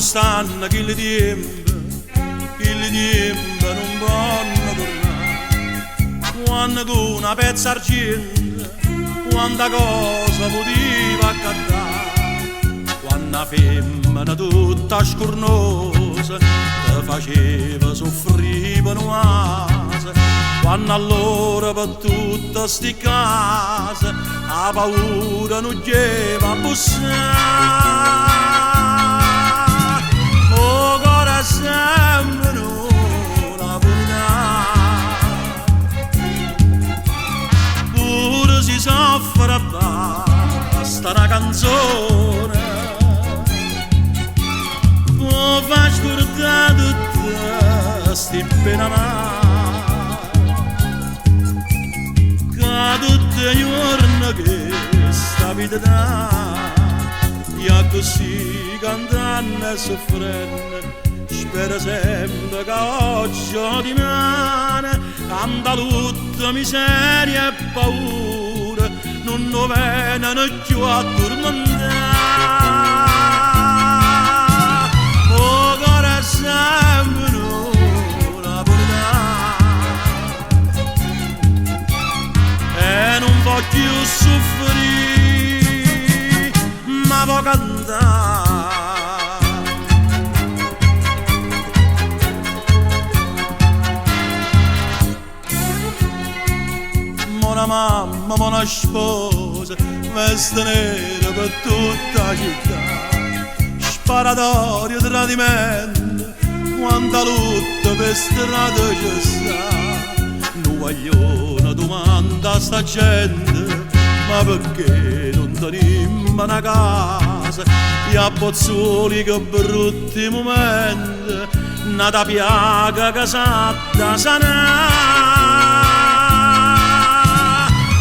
stanno chi li tiempe non vanno tornare. Quando con una pezza argento, quanta cosa poteva accattare. Quando una femmina tutta scurnosa te faceva soffrire nuasa. Quando allora per tutta sti case la paura non chiama a bussare. Oh, cuore sempre una puntata, pure si soffre basta una canzone, può far scordare tutte sti pene amare. Tutti i giorni che sta vita dà, io così cantando e soffrendo, spero sempre che oggi di me tanta lutta, miseria e paura non lo vengono più a tormentare. Oh, cuore sempre una puntata e non voglio soffrire, ma voglio cantare. Una mamma, una sposa, veste nera per tutta la città, sparatorio, tradimento, quanta lutta per strada c'è sta. Non voglio una domanda a sta gente, ma perché non teniamo una casa? Gli abbozzoli che brutti momenti, nata piaga che sa da sanare.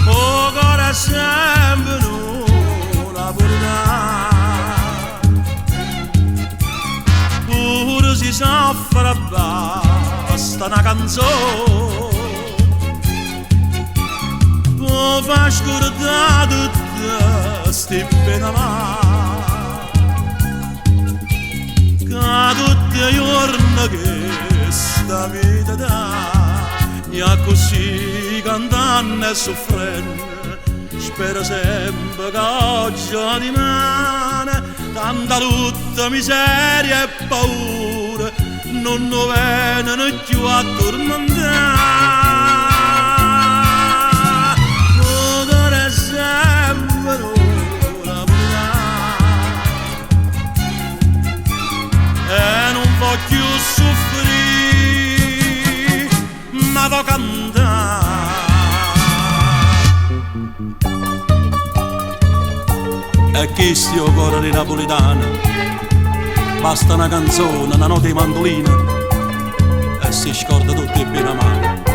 Oh, cuore sempre una puntata, pure si soffre basta una canzone, può far scordare tutte sti pene amare. Che tutti i giorni che sta vita dà, io così cantando e soffrendo, spero sempre che oggi di me tanta lutta, miseria e paura non lo vengono più a tormentare. Oh, cuore sempre una puntata e non voglio soffrire, ma voglio cantare. E chi stia cuore di napoletana, basta una canzone, una nota di mandolina e si scorda tutti i bene amare.